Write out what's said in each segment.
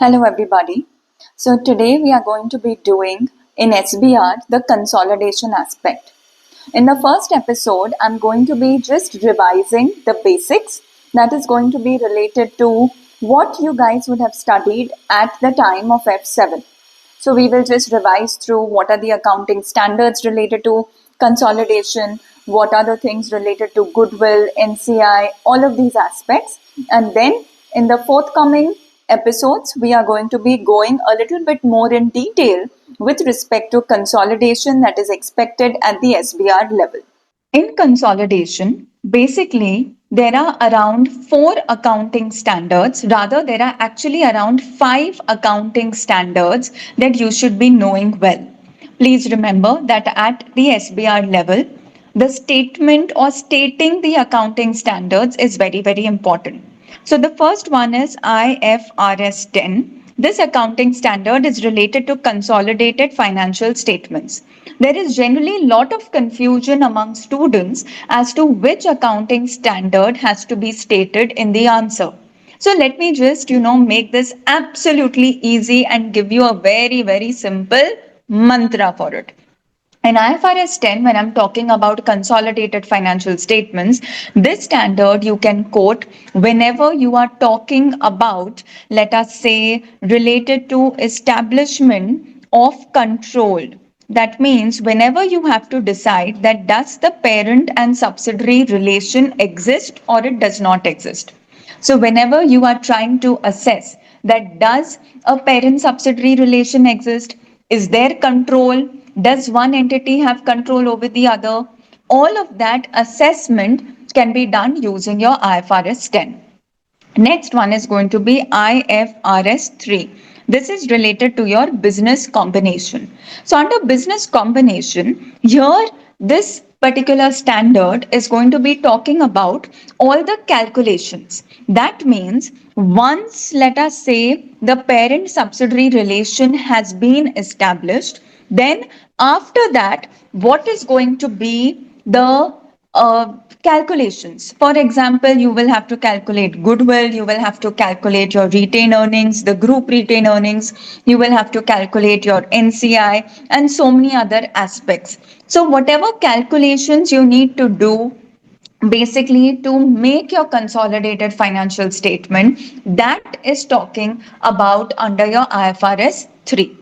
Hello everybody. So today we are going to be doing in SBR the consolidation aspect. In the first episode, I'm going to be just revising the basics that is going to be related to what you guys would have studied at the time of F7. So we will just revise through what are the accounting standards related to consolidation, what are the things related to goodwill, NCI, all of these aspects. And then in the forthcoming episodes, we are going to be going a little bit more in detail with respect to consolidation that is expected at the SBR level. In consolidation, basically, there are around 4 accounting standards. Rather, there are actually around 5 accounting standards that you should be knowing well. Please remember that at the SBR level, the statement or stating the accounting standards is very, very important. So the first one is IFRS 10. This accounting standard is related to consolidated financial statements. There is generally a lot of confusion among students as to which accounting standard has to be stated in the answer. So let me just, make this absolutely easy and give you a very, very simple mantra for it. In IFRS 10, when I'm talking about consolidated financial statements, this standard you can quote whenever you are talking about, let us say, related to establishment of control. That means whenever you have to decide that does the parent and subsidiary relation exist or it does not exist. So whenever you are trying to assess that does a parent subsidiary relation exist, is there control, does one entity have control over the other, all of that assessment can be done using your IFRS 10. Next one is going to be IFRS 3. This is related to your business combination. So under business combination, here this particular standard is going to be talking about all the calculations. That means once, let us say, the parent subsidiary relation has been established, then after that, what is going to be the calculations? For example, you will have to calculate goodwill, you will have to calculate your retained earnings, the group retained earnings, you will have to calculate your NCI, and so many other aspects. So, whatever calculations you need to do basically to make your consolidated financial statement, that is talking about under your IFRS 3.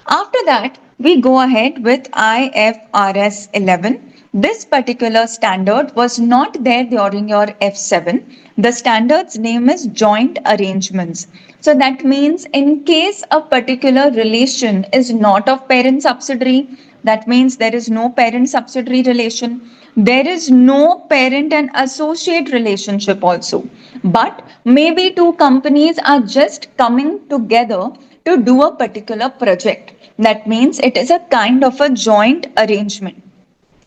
After that, we go ahead with IFRS 11. This particular standard was not there during your F7. The standard's name is joint arrangements. So that means in case a particular relation is not of parent subsidiary, that means there is no parent subsidiary relation. There is no parent and associate relationship also. But maybe two companies are just coming together to do a particular project. That means it is a kind of a joint arrangement.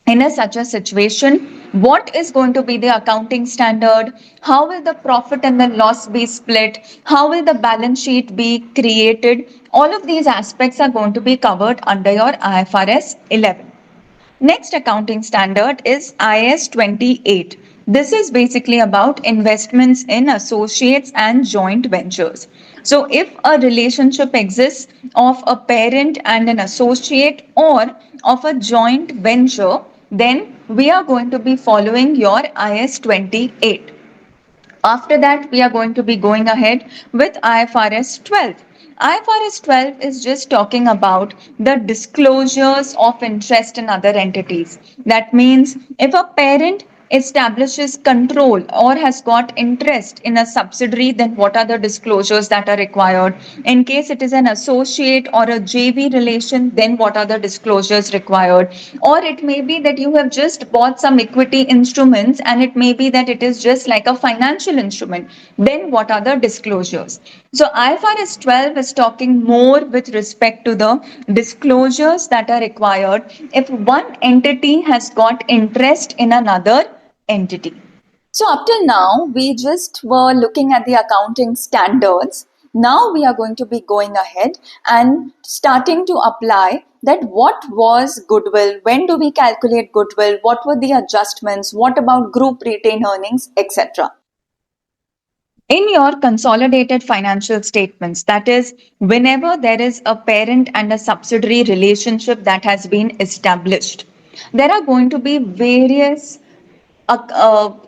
In such a situation, what is going to be the accounting standard? How will the profit and the loss be split? How will the balance sheet be created? All of these aspects are going to be covered under your IFRS 11. Next accounting standard is IS 28. This is basically about investments in associates and joint ventures. So, if a relationship exists of a parent and an associate or of a joint venture, then we are going to be following your IS 28. After that, we are going to be going ahead with IFRS 12. IFRS 12 is just talking about the disclosures of interest in other entities. That means if a parent establishes control or has got interest in a subsidiary, then what are the disclosures that are required? In case it is an associate or a JV relation, then what are the disclosures required? Or it may be that you have just bought some equity instruments and it may be that it is just like a financial instrument. Then what are the disclosures? So IFRS 12 is talking more with respect to the disclosures that are required if one entity has got interest in another entity. So up till now, we just were looking at the accounting standards. Now we are going to be going ahead and starting to apply that what was goodwill, when do we calculate goodwill, what were the adjustments, what about group retained earnings, etc. In your consolidated financial statements, that is, whenever there is a parent and a subsidiary relationship that has been established, there are going to be various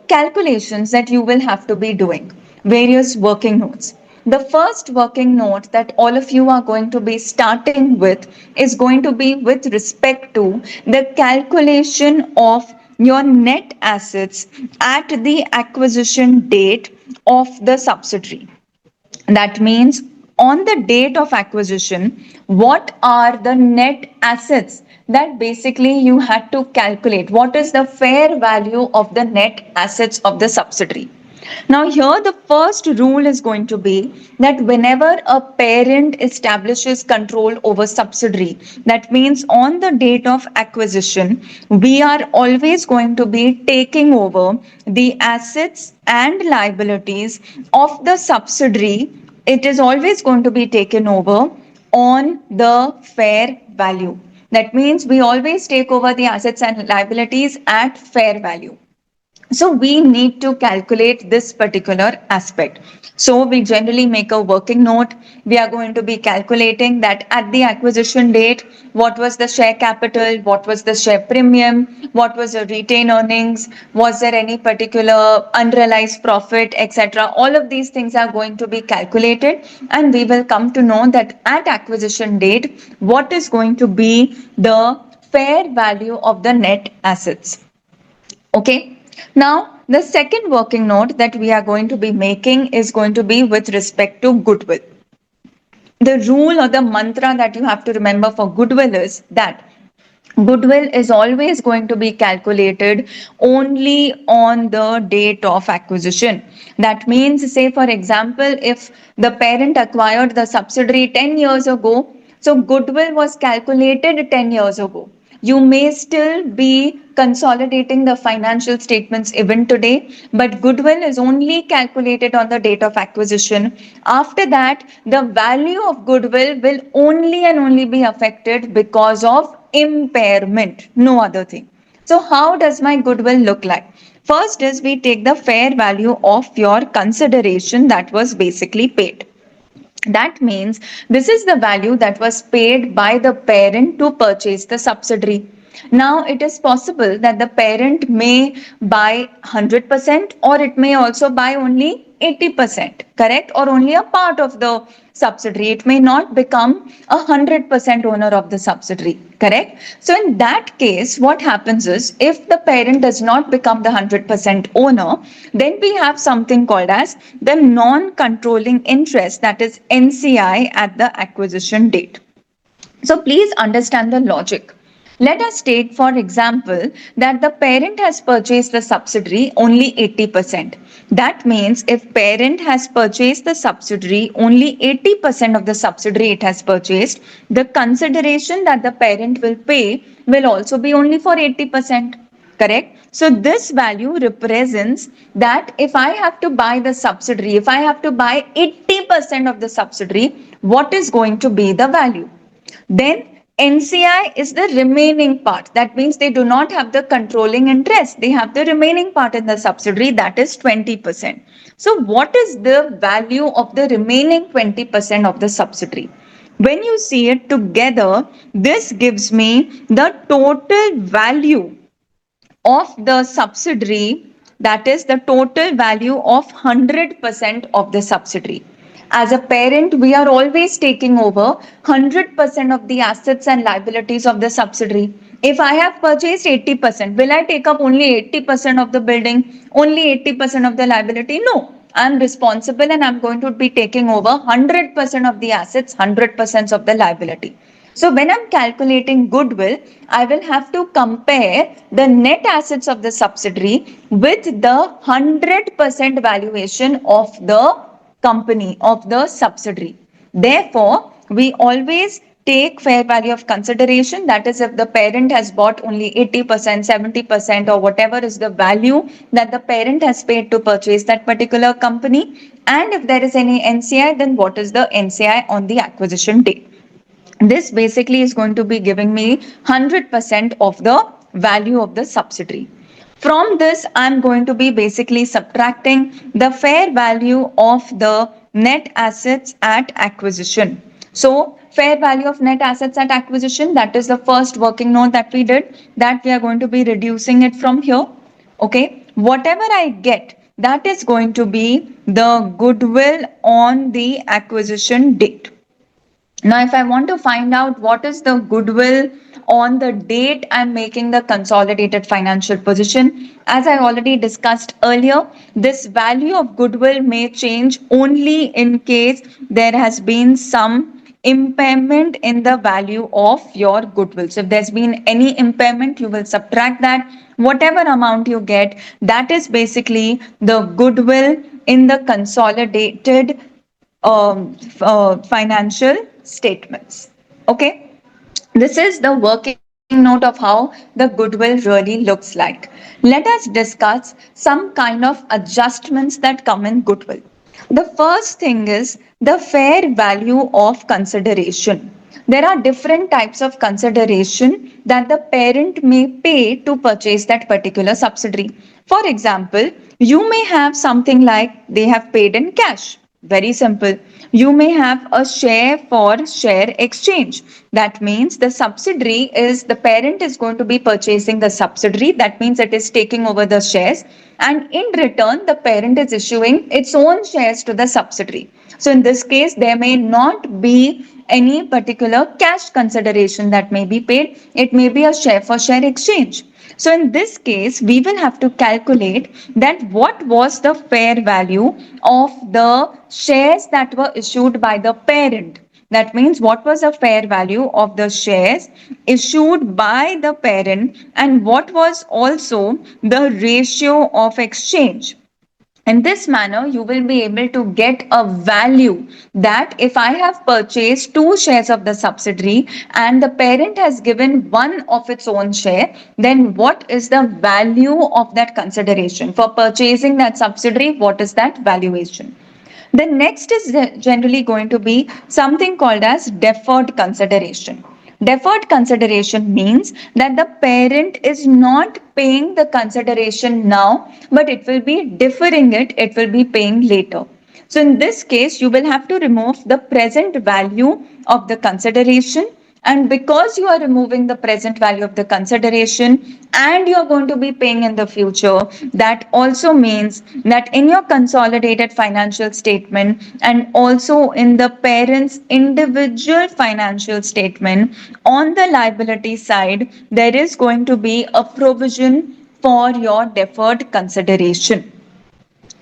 calculations that you will have to be doing, various working notes. The first working note that all of you are going to be starting with is going to be with respect to the calculation of your net assets at the acquisition date of the subsidiary. That means on the date of acquisition, what are the net assets that basically you had to calculate? What is the fair value of the net assets of the subsidiary? Now, here the first rule is going to be that whenever a parent establishes control over subsidiary, that means on the date of acquisition, we are always going to be taking over the assets and liabilities of the subsidiary. It is always going to be taken over on the fair value. That means we always take over the assets and liabilities at fair value. So we need to calculate this particular aspect. So we generally make a working note. We are going to be calculating that at the acquisition date, what was the share capital, what was the share premium, what was the retained earnings, was there any particular unrealized profit, etc. All of these things are going to be calculated, and we will come to know that at acquisition date, what is going to be the fair value of the net assets. Okay. Now, the second working note that we are going to be making is going to be with respect to goodwill. The rule or the mantra that you have to remember for goodwill is that goodwill is always going to be calculated only on the date of acquisition. That means, say for example, if the parent acquired the subsidiary 10 years ago, so goodwill was calculated 10 years ago. You may still be consolidating the financial statements even today, but goodwill is only calculated on the date of acquisition. After that, the value of goodwill will only and only be affected because of impairment, no other thing. So how does my goodwill look like? First is we take the fair value of your consideration that was basically paid. That means this is the value that was paid by the parent to purchase the subsidiary. Now, it is possible that the parent may buy 100% or it may also buy only 80%, correct? Or only a part of the subsidiary. It may not become 100% owner of the subsidiary, correct? So, in that case, what happens is if the parent does not become the 100% owner, then we have something called as the non-controlling interest, that is NCI, at the acquisition date. So please understand the logic. Let us take, for example, that the parent has purchased the subsidiary only 80%. That means if parent has purchased the subsidiary, only 80% of the subsidiary it has purchased, the consideration that the parent will pay will also be only for 80%. Correct? So this value represents that if I have to buy the subsidiary, if I have to buy 80% of the subsidiary, what is going to be the value? Then NCI is the remaining part. That means they do not have the controlling interest. They have the remaining part in the subsidiary, that is 20%. So what is the value of the remaining 20% of the subsidiary? When you see it together, this gives me the total value of the subsidiary, that is the total value of 100% of the subsidiary. As a parent, we are always taking over 100% of the assets and liabilities of the subsidiary. If I have purchased 80%, will I take up only 80% of the building, only 80% of the liability? No. I'm responsible and I'm going to be taking over 100% of the assets, 100% of the liability. So when I'm calculating goodwill, I will have to compare the net assets of the subsidiary with the 100% valuation of the company, of the subsidiary. Therefore, we always take fair value of consideration, that is if the parent has bought only 80%, 70% or whatever is the value that the parent has paid to purchase that particular company, and if there is any NCI, then what is the NCI on the acquisition date. This basically is going to be giving me 100% of the value of the subsidiary. From this, I'm going to be basically subtracting the fair value of the net assets at acquisition. So, fair value of net assets at acquisition, that is the first working note that we did, that we are going to be reducing it from here. Okay, whatever I get, that is going to be the goodwill on the acquisition date. Now, if I want to find out what is the goodwill on the date I'm making the consolidated financial position, as I already discussed earlier, this value of goodwill may change only in case there has been some impairment in the value of your goodwill. So if there's been any impairment, you will subtract that. Whatever amount you get, that is basically the goodwill in the consolidated financial statements. Okay, this is the working note of how the goodwill really looks like. Let us discuss some kind of adjustments that come in goodwill. The first thing is the fair value of consideration. There are different types of consideration that the parent may pay to purchase that particular subsidiary. For example, you may have something like they have paid in cash. Very simple. You may have a share for share exchange. That means the subsidiary is the parent is going to be purchasing the subsidiary. That means it is taking over the shares, and in return, the parent is issuing its own shares to the subsidiary. So, in this case, there may not be any particular cash consideration that may be paid. It may be a share for share exchange. So in this case, we will have to calculate that what was the fair value of the shares that were issued by the parent. That means what was the fair value of the shares issued by the parent, and what was also the ratio of exchange. In this manner, you will be able to get a value that if I have purchased two shares of the subsidiary and the parent has given one of its own share, then what is the value of that consideration? For purchasing that subsidiary, what is that valuation? The next is generally going to be something called as deferred consideration. Deferred consideration means that the parent is not paying the consideration now, but it will be deferring it, it will be paying later. So in this case, you will have to remove the present value of the consideration, and because you are removing the present value of the consideration and you are going to be paying in the future, that also means that in your consolidated financial statement and also in the parent's individual financial statement, on the liability side, there is going to be a provision for your deferred consideration.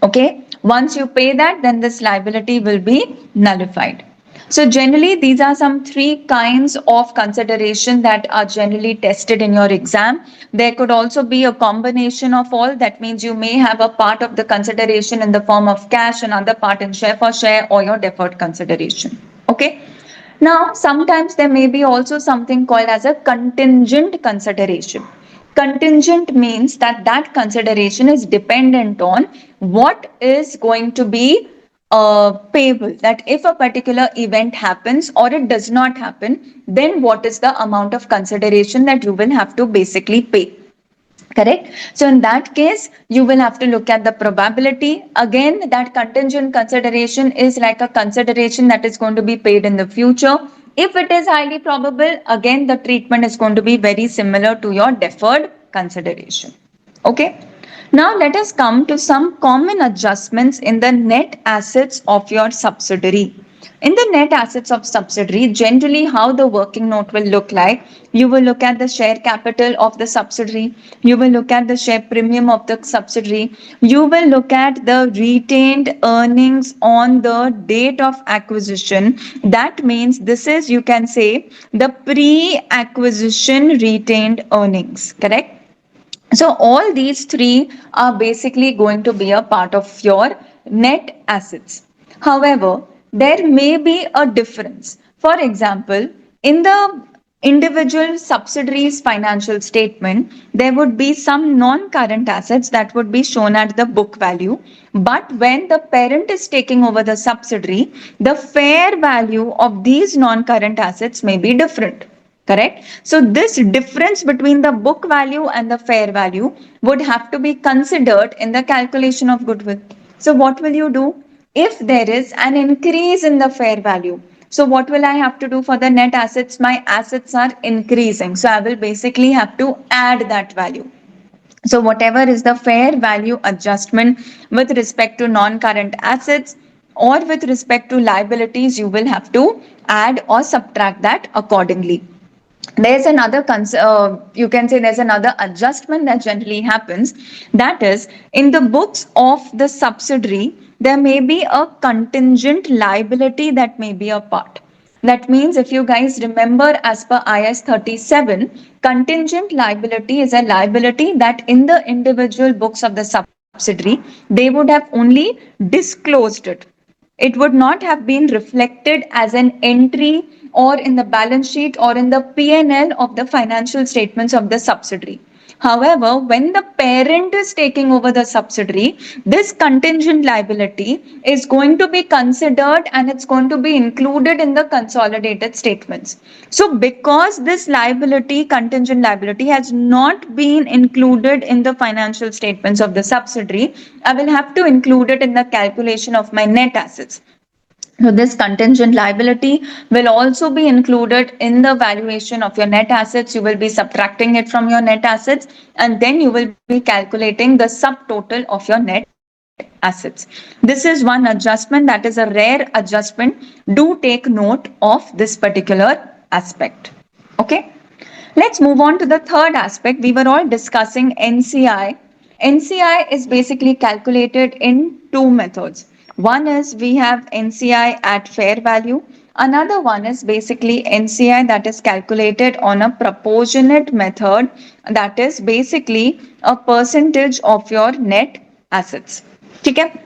Okay, once you pay that, then this liability will be nullified. So generally, these are some three kinds of consideration that are generally tested in your exam. There could also be a combination of all. That means you may have a part of the consideration in the form of cash, another part in share for share, or your deferred consideration. Okay. Now, sometimes there may be also something called as a contingent consideration. Contingent means that that consideration is dependent on what is going to be payable. That if a particular event happens or it does not happen, then what is the amount of consideration that you will have to basically pay. Correct. So in that case, you will have to look at the probability. Again, that contingent consideration is like a consideration that is going to be paid in the future. If it is highly probable, again, the treatment is going to be very similar to your deferred consideration. Okay. Now let us come to some common adjustments in the net assets of your subsidiary. In the net assets of subsidiary, generally how the working note will look like, you will look at the share capital of the subsidiary, you will look at the share premium of the subsidiary, you will look at the retained earnings on the date of acquisition. That means this is, you can say, the pre-acquisition retained earnings, correct? So all these three are basically going to be a part of your net assets. However, there may be a difference. For example, in the individual subsidiaries financial statement, there would be some non-current assets that would be shown at the book value. But when the parent is taking over the subsidiary, the fair value of these non-current assets may be different. Correct? So this difference between the book value and the fair value would have to be considered in the calculation of goodwill. So what will you do? If there is an increase in the fair value, so what will I have to do for the net assets? My assets are increasing. So I will basically have to add that value. So whatever is the fair value adjustment with respect to non-current assets or with respect to liabilities, you will have to add or subtract that accordingly. There's another you can say there's another adjustment that generally happens, that is in the books of the subsidiary there may be a contingent liability that may be a part. That means if you guys remember, as per IS 37, contingent liability is a liability that in the individual books of the subsidiary they would have only disclosed it. It would not have been reflected as an entry or in the balance sheet or in the P&L of the financial statements of the subsidiary. However, when the parent is taking over the subsidiary, this contingent liability is going to be considered and it's going to be included in the consolidated statements. So, because this liability, contingent liability, has not been included in the financial statements of the subsidiary, I will have to include it in the calculation of my net assets. So this contingent liability will also be included in the valuation of your net assets. You will be subtracting it from your net assets and then you will be calculating the subtotal of your net assets. This is one adjustment, that is a rare adjustment. Do take note of this particular aspect. Okay. Let's move on to the third aspect. We were all discussing NCI. NCI is basically calculated in two methods. One is we have NCI at fair value. Another one is basically NCI that is calculated on a proportionate method, that is basically a percentage of your net assets. Okay?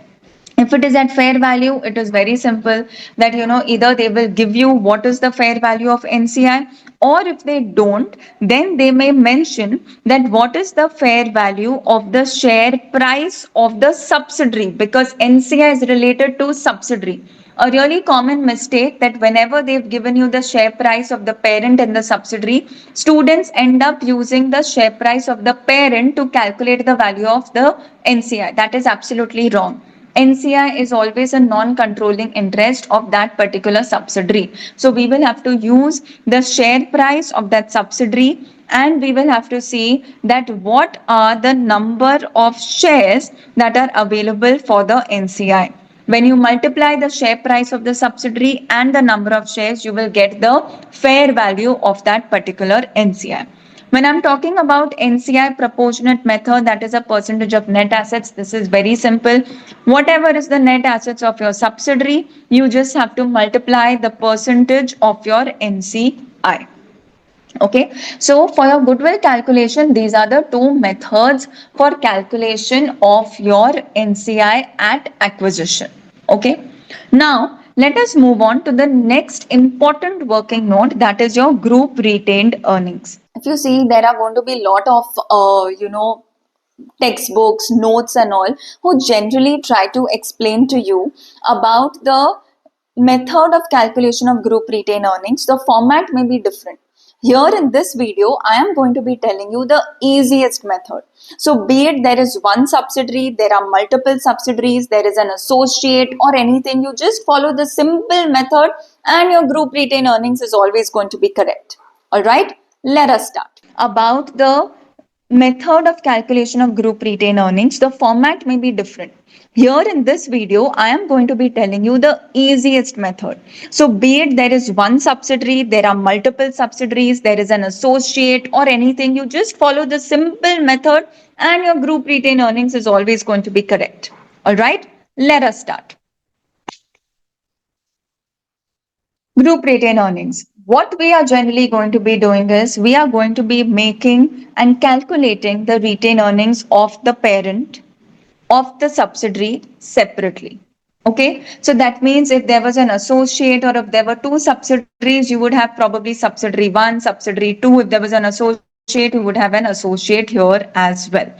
If it is at fair value, it is very simple that either they will give you what is the fair value of NCI, or if they don't, then they may mention that what is the fair value of the share price of the subsidiary, because NCI is related to subsidiary. A really common mistake that whenever they've given you the share price of the parent and the subsidiary, students end up using the share price of the parent to calculate the value of the NCI. That is absolutely wrong. NCI is always a non-controlling interest of that particular subsidiary. So we will have to use the share price of that subsidiary and we will have to see that what are the number of shares that are available for the NCI. When you multiply the share price of the subsidiary and the number of shares, you will get the fair value of that particular NCI. When I'm talking about NCI proportionate method, that is a percentage of net assets. This is very simple. Whatever is the net assets of your subsidiary, you just have to multiply the percentage of your NCI. Okay, so for your goodwill calculation, these are the two methods for calculation of your NCI at acquisition. Okay, now let us move on to the next important working note, that is your group retained earnings. If you see, there are going to be a lot of textbooks, notes and all, who generally try to explain to you about the method of calculation of group retained earnings. The format may be different. Here in this video, I am going to be telling you the easiest method. So be it there is one subsidiary, there are multiple subsidiaries, there is an associate or anything, you just follow the simple method and your group retained earnings is always going to be correct. Alright, let us start. About the method of calculation of group retained earnings, the format may be different. Here in this video, I am going to be telling you the easiest method. So be it there is one subsidiary, there are multiple subsidiaries, there is an associate or anything, you just follow the simple method and your group retained earnings is always going to be correct. Alright, let us start. Group retained earnings. What we are generally going to be doing is we are going to be making and calculating the retained earnings of the parent of the subsidiary separately. Okay, so that means if there was an associate or if there were two subsidiaries, you would have probably subsidiary 1, subsidiary 2. If there was an associate, you would have an associate here as well.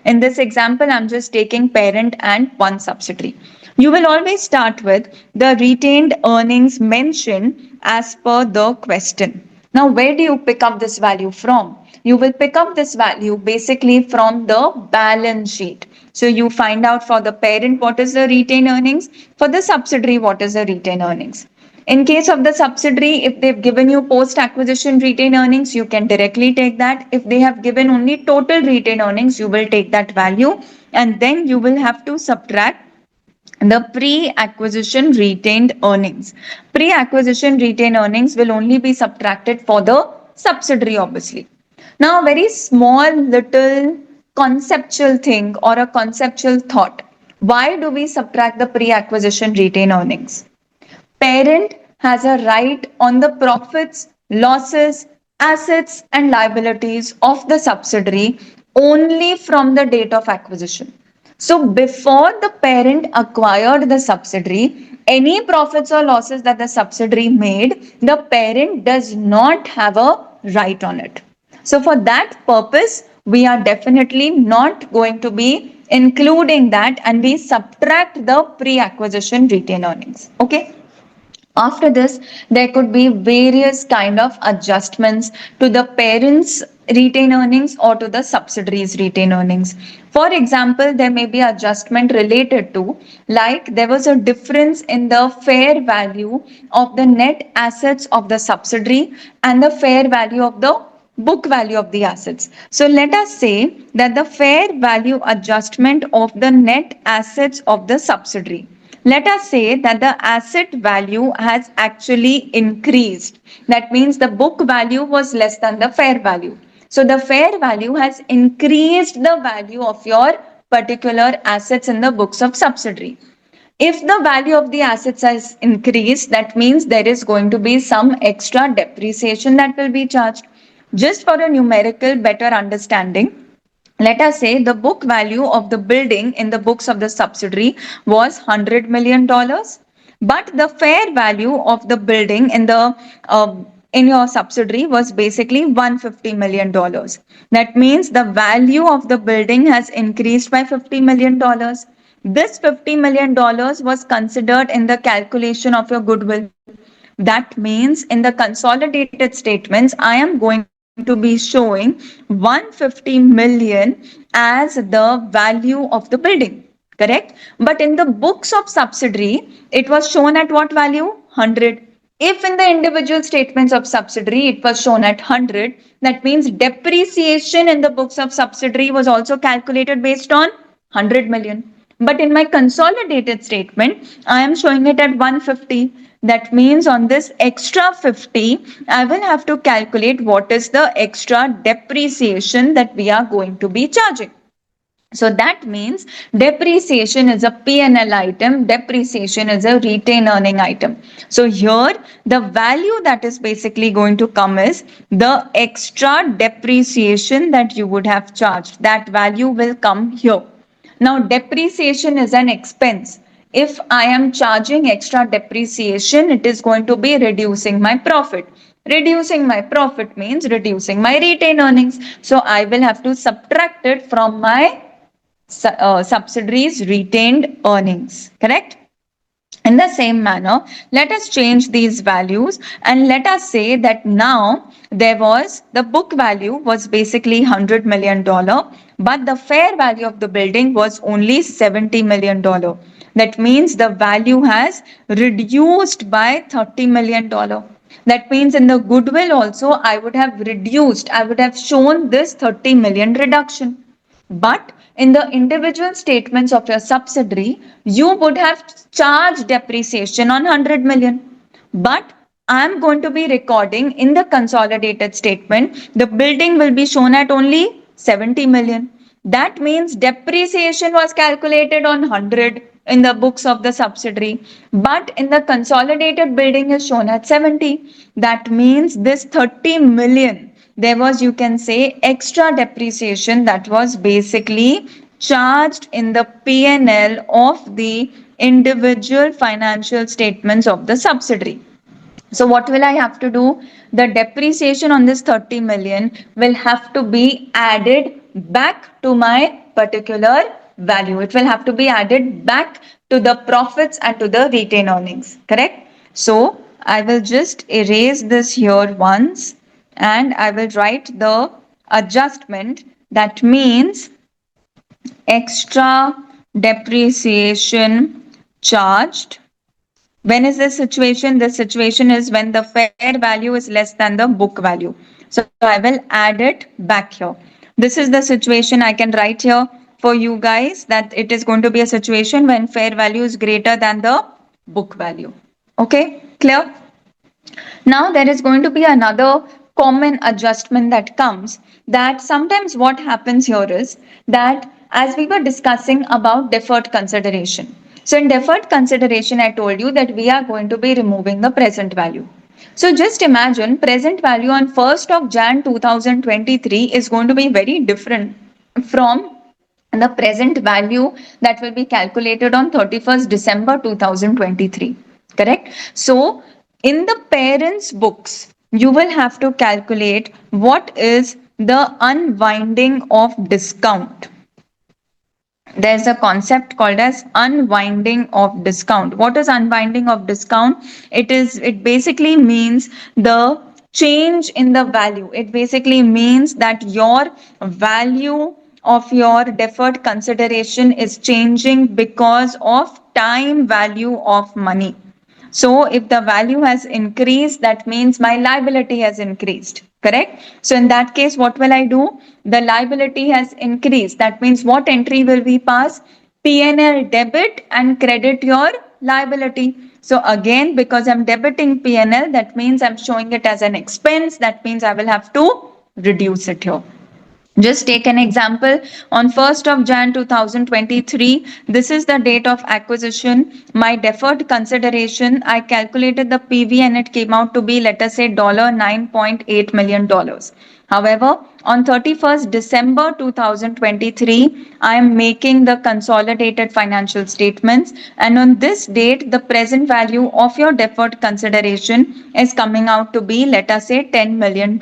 In this example, I'm just taking parent and one subsidiary. You will always start with the retained earnings mentioned as per the question. Now, where do you pick up this value from? You will pick up this value basically from the balance sheet. So you find out for the parent what is the retained earnings, for the subsidiary what is the retained earnings. In case of the subsidiary, if they've given you post acquisition retained earnings, you can directly take that. If they have given only total retained earnings, you will take that value, and then you will have to subtract the pre-acquisition retained earnings. Pre-acquisition retained earnings will only be subtracted for the subsidiary, obviously. Now, a very small little conceptual thing or a conceptual thought. Why do we subtract the pre-acquisition retained earnings? Parent has a right on the profits, losses, assets, and liabilities of the subsidiary only from the date of acquisition. So, before the parent acquired the subsidiary, any profits or losses that the subsidiary made, the parent does not have a right on it. So, for that purpose, we are definitely not going to be including that, and we subtract the pre acquisition retained earnings. Okay. After this, there could be various kind of adjustments to the parents retained earnings or to the subsidiaries retained earnings. For example, there may be adjustment related to, like there was a difference in the fair value of the net assets of the subsidiary and the fair value of the book value of the assets. So let us say that the fair value adjustment of the net assets of the subsidiary, let us say that the asset value has actually increased. That means the book value was less than the fair value. So the fair value has increased the value of your particular assets in the books of subsidiary. If the value of the assets has increased, that means there is going to be some extra depreciation that will be charged. Just for a numerical better understanding, let us say the book value of the building in the books of the subsidiary was $100 million, but the fair value of the building in your subsidiary was basically $150 million. That means the value of the building has increased by $50 million. This $50 million was considered in the calculation of your goodwill. That means in the consolidated statements, I am going to be showing 150 million as the value of the building. Correct? But in the books of subsidiary, it was shown at what value? 100. If in the individual statements of subsidiary it was shown at 100, that means depreciation in the books of subsidiary was also calculated based on 100 million. But in my consolidated statement, I am showing it at 150. That means on this extra 50, I will have to calculate what is the extra depreciation that we are going to be charging. So that means depreciation is a P&L item, depreciation is a retained earning item. So here the value that is basically going to come is the extra depreciation that you would have charged. That value will come here. Now depreciation is an expense. If I am charging extra depreciation, it is going to be reducing my profit. Reducing my profit means reducing my retained earnings. So I will have to subtract it from my subsidiaries retained earnings. Correct? In the same manner, let us change these values and let us say that now the book value was basically $100 million, but the fair value of the building was only $70 million. That means the value has reduced by $30 million. That means in the goodwill also, I would have shown this 30 million reduction. But in the individual statements of your subsidiary, you would have charged depreciation on 100 million. But I am going to be recording in the consolidated statement, the building will be shown at only 70 million. That means depreciation was calculated on 100 in the books of the subsidiary, but in the consolidated building is shown at 70. That means this 30 million, there was, you can say, extra depreciation that was basically charged in the P&L of the individual financial statements of the subsidiary. So what will I have to do? The depreciation on this 30 million will have to be added back to my particular value. It will have to be added back to the profits and to the retained earnings. Correct? So I will just erase this here once. and I will write the adjustment, that means extra depreciation charged. When is this situation? This situation is when the fair value is less than the book value. So I will add it back here. This is the situation I can write here for you guys, that it is going to be a situation when fair value is greater than the book value. Okay, clear? Now there is going to be another common adjustment that comes, that sometimes what happens here is that, as we were discussing about deferred consideration. So in deferred consideration, I told you that we are going to be removing the present value. So just imagine present value on 1st of Jan 2023 is going to be very different from the present value that will be calculated on 31st December 2023. Correct? So in the parents' books, you will have to calculate what is the unwinding of discount. There's a concept called as unwinding of discount. What is unwinding of discount? It basically means the change in the value. It basically means that your value of your deferred consideration is changing because of time value of money. So if the value has increased, that means my liability has increased. Correct? So in that case, what will I do? The liability has increased. That means what entry will we pass? P&L debit and credit your liability. So again, because I'm debiting P&L, that means I'm showing it as an expense. That means I will have to reduce it here. Just take an example. On 1st of Jan 2023, this is the date of acquisition. My deferred consideration, I calculated the PV and it came out to be, let us say, $9.8 million. However, on 31st December 2023, I am making the consolidated financial statements, and on this date, the present value of your deferred consideration is coming out to be, let us say, $10 million.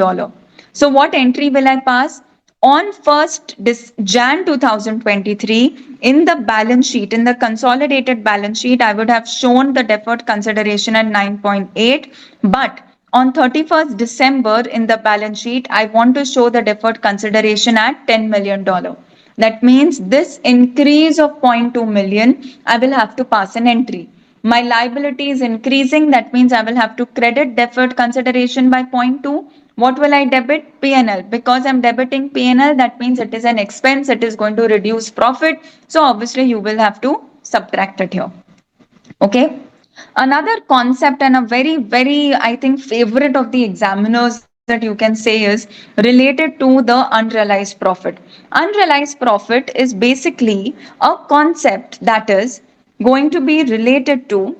So what entry will I pass? On 1st Jan 2023, in the balance sheet, in the consolidated balance sheet, I would have shown the deferred consideration at 9.8, but on 31st December in the balance sheet, I want to show the deferred consideration at $10 million. That means this increase of 0.2 million, I will have to pass an entry. My liability is increasing, that means I will have to credit deferred consideration by 0.2. What will I debit? P&L. Because I'm debiting P&L, that means it is an expense, it is going to reduce profit. So obviously you will have to subtract it here. Okay. Another concept and a very, I think, favorite of the examiners that you can say is related to the unrealized profit. Unrealized profit is basically a concept that is going to be related to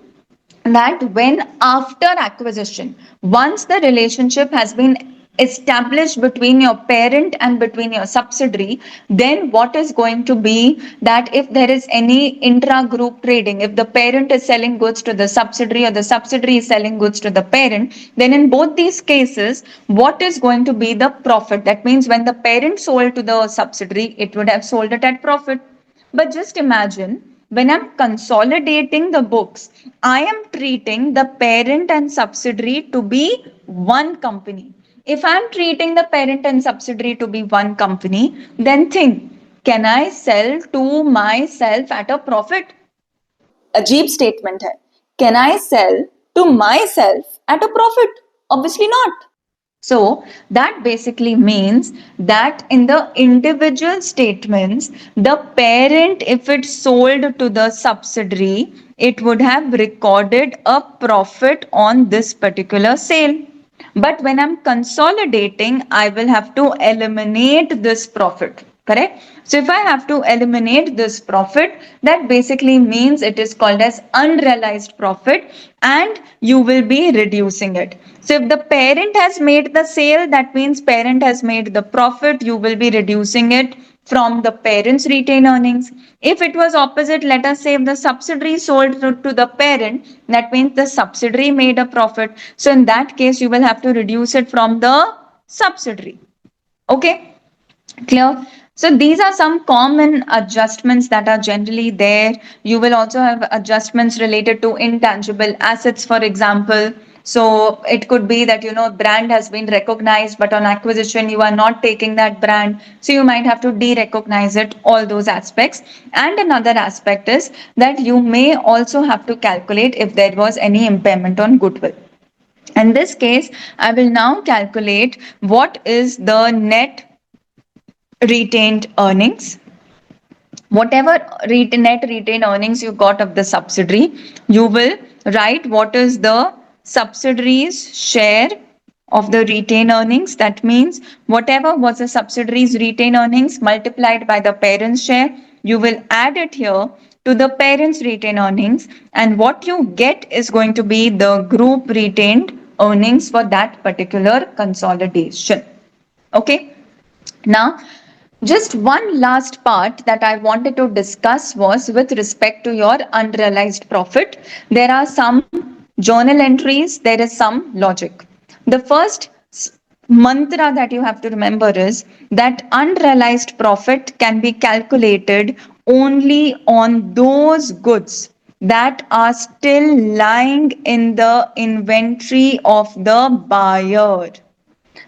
that when after acquisition, once the relationship has been established between your parent and between your subsidiary, then what is going to be that if there is any intra-group trading, if the parent is selling goods to the subsidiary or the subsidiary is selling goods to the parent, then in both these cases, what is going to be the profit? That means when the parent sold to the subsidiary, it would have sold it at profit. But just imagine, when I'm consolidating the books, I am treating the parent and subsidiary to be one company. If I'm treating the parent and subsidiary to be one company, then think, can I sell to myself at a profit? अजीब statement है. Can I sell to myself at a profit? Obviously not. So that basically means that in the individual statements, the parent, if it sold to the subsidiary, it would have recorded a profit on this particular sale. But when I'm consolidating, I will have to eliminate this profit. Correct? So if I have to eliminate this profit, that basically means it is called as unrealized profit and you will be reducing it. So if the parent has made the sale, that means parent has made the profit, you will be reducing it from the parent's retained earnings. If it was opposite, let us say if the subsidiary sold to the parent, that means the subsidiary made a profit. So in that case, you will have to reduce it from the subsidiary. Okay, clear? So these are some common adjustments that are generally there. You will also have adjustments related to intangible assets, for example. So it could be that, brand has been recognized, but on acquisition, you are not taking that brand. So you might have to de-recognize it, all those aspects. And another aspect is that you may also have to calculate if there was any impairment on goodwill. In this case, I will now calculate what is the net retained earnings. Whatever net retained earnings you got of the subsidiary, you will write what is the subsidiary's share of the retained earnings. That means whatever was the subsidiary's retained earnings multiplied by the parent's share, you will add it here to the parent's retained earnings, and what you get is going to be the group retained earnings for that particular consolidation. Okay. Now, just one last part that I wanted to discuss was with respect to your unrealized profit. There are some journal entries, there is some logic. The first mantra that you have to remember is that unrealized profit can be calculated only on those goods that are still lying in the inventory of the buyer.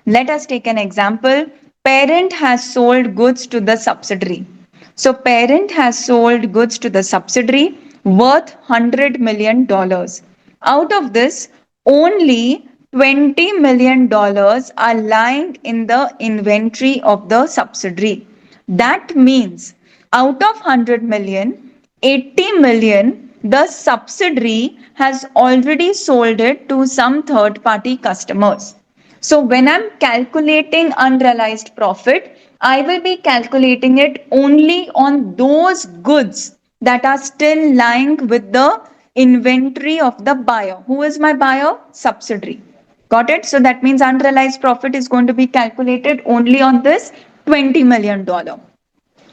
Let us take an example. Parent has sold goods to the subsidiary. So parent has sold goods to the subsidiary worth $100 million. Out of this, only $20 million are lying in the inventory of the subsidiary. That means out of 100 million, 80 million, the subsidiary has already sold it to some third party customers. So when I'm calculating unrealized profit, I will be calculating it only on those goods that are still lying with the inventory of the buyer. Who is my buyer? Subsidiary. Got it? So that means unrealized profit is going to be calculated only on this $20 million.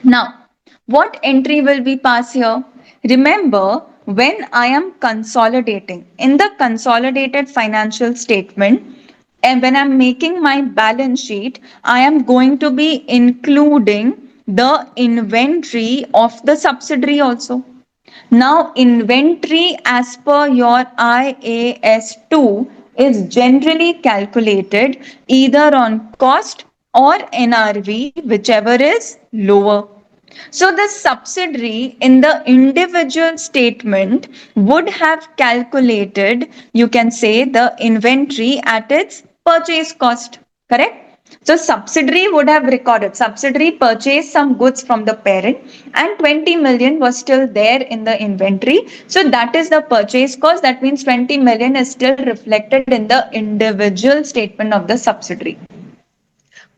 Now, what entry will we pass here? Remember, when I am consolidating in the consolidated financial statement, and when I'm making my balance sheet, I am going to be including the inventory of the subsidiary also. Now, inventory as per your IAS 2 is generally calculated either on cost or NRV, whichever is lower. So the subsidiary in the individual statement would have calculated, you can say, the inventory at its purchase cost, correct? So subsidiary would have recorded, subsidiary purchased some goods from the parent and 20 million was still there in the inventory. So that is the purchase cost. That means 20 million is still reflected in the individual statement of the subsidiary.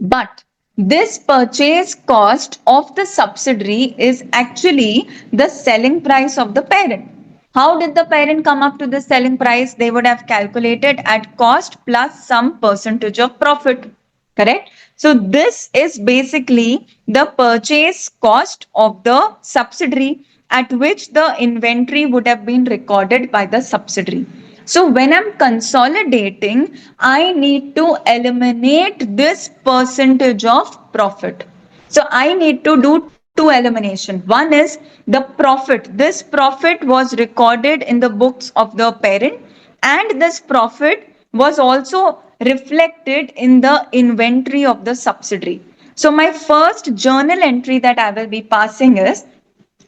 But this purchase cost of the subsidiary is actually the selling price of the parent. How did the parent come up to the selling price? They would have calculated at cost plus some percentage of profit. Correct? So this is basically the purchase cost of the subsidiary at which the inventory would have been recorded by the subsidiary. So when I'm consolidating, I need to eliminate this percentage of profit. So I need to do two elimination. One is the profit. This profit was recorded in the books of the parent, and this profit was also reflected in the inventory of the subsidiary. So my first journal entry that I will be passing is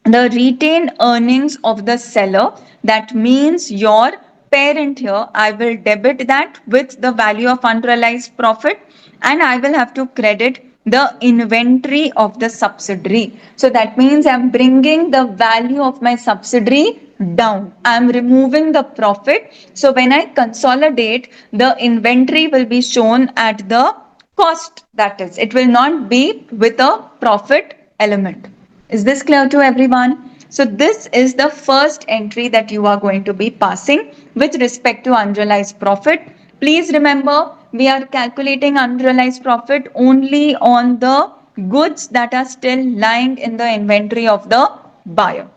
the retained earnings of the seller. That means your parent here, I will debit that with the value of unrealized profit, and I will have to credit the inventory of the subsidiary. So that means I'm bringing the value of my subsidiary down. I'm removing the profit. So when I consolidate, the inventory will be shown at the cost, that is, it will not be with a profit element. Is this clear to everyone? So this is the first entry that you are going to be passing with respect to unrealized profit. Please remember, we are calculating unrealized profit only on the goods that are still lying in the inventory of the buyer.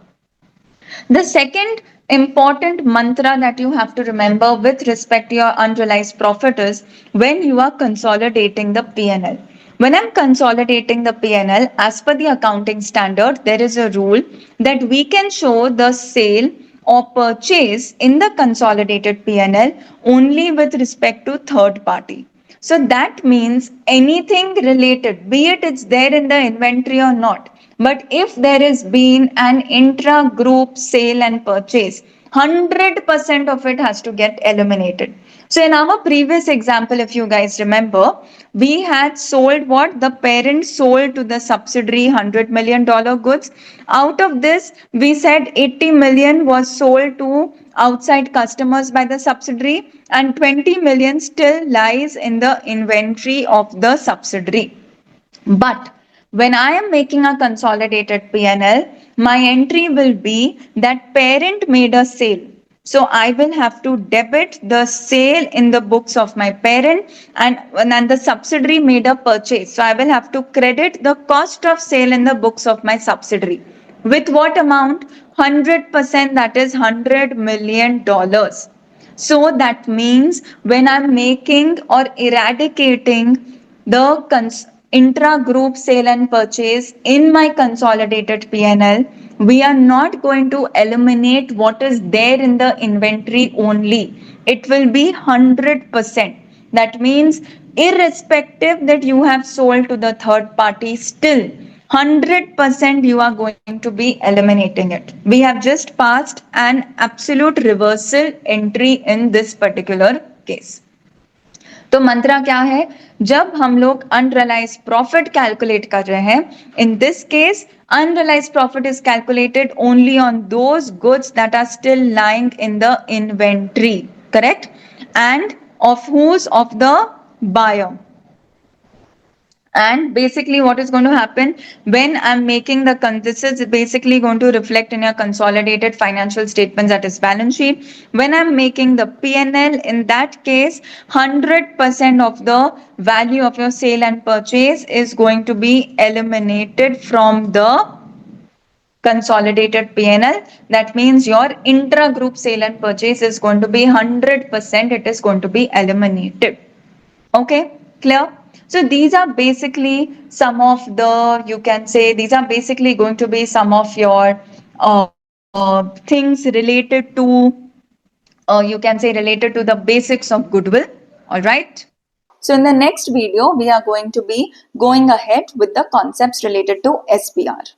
The second important mantra that you have to remember with respect to your unrealized profit is when you are consolidating the P&L. When I'm consolidating the P&L, as per the accounting standard, there is a rule that we can show the sale or purchase in the consolidated P&L only with respect to third party. So that means anything related, be it it's there in the inventory or not, but if there is been an intra-group sale and purchase, 100% of it has to get eliminated. So in our previous example, if you guys remember, we had sold what? The parent sold to the subsidiary $100 million goods. Out of this, we said 80 million was sold to outside customers by the subsidiary and 20 million still lies in the inventory of the subsidiary. But when I am making a consolidated P&L, my entry will be that parent made a sale. So I will have to debit the sale in the books of my parent, and the subsidiary made a purchase. So I will have to credit the cost of sale in the books of my subsidiary. With what amount? 100%, that is $100 million. So that means when I'm making or eradicating the intra-group sale and purchase in my consolidated P&L, we are not going to eliminate what is there in the inventory only. It will be 100%. That means irrespective that you have sold to the third party, still 100% you are going to be eliminating it. We have just passed an absolute reversal entry in this particular case. तो मंत्रा क्या है? जब हम लोग unrealise profit calculate कर रहे हैं, in this case unrealized profit is calculated only on those goods that are still lying in the inventory, correct? And of whose? Of the buyer. And basically what is going to happen when I'm making this is basically going to reflect in your consolidated financial statements, that is balance sheet. When I'm making the P&L, in that case 100% of the value of your sale and purchase is going to be eliminated from the consolidated P&L. That means your intra-group sale and purchase is going to be 100%, it is going to be eliminated. Okay, clear? So these are basically some of the, you can say, these are basically going to be some of your things related to, you can say related to the basics of goodwill. All right. So in the next video, we are going to be going ahead with the concepts related to SBR.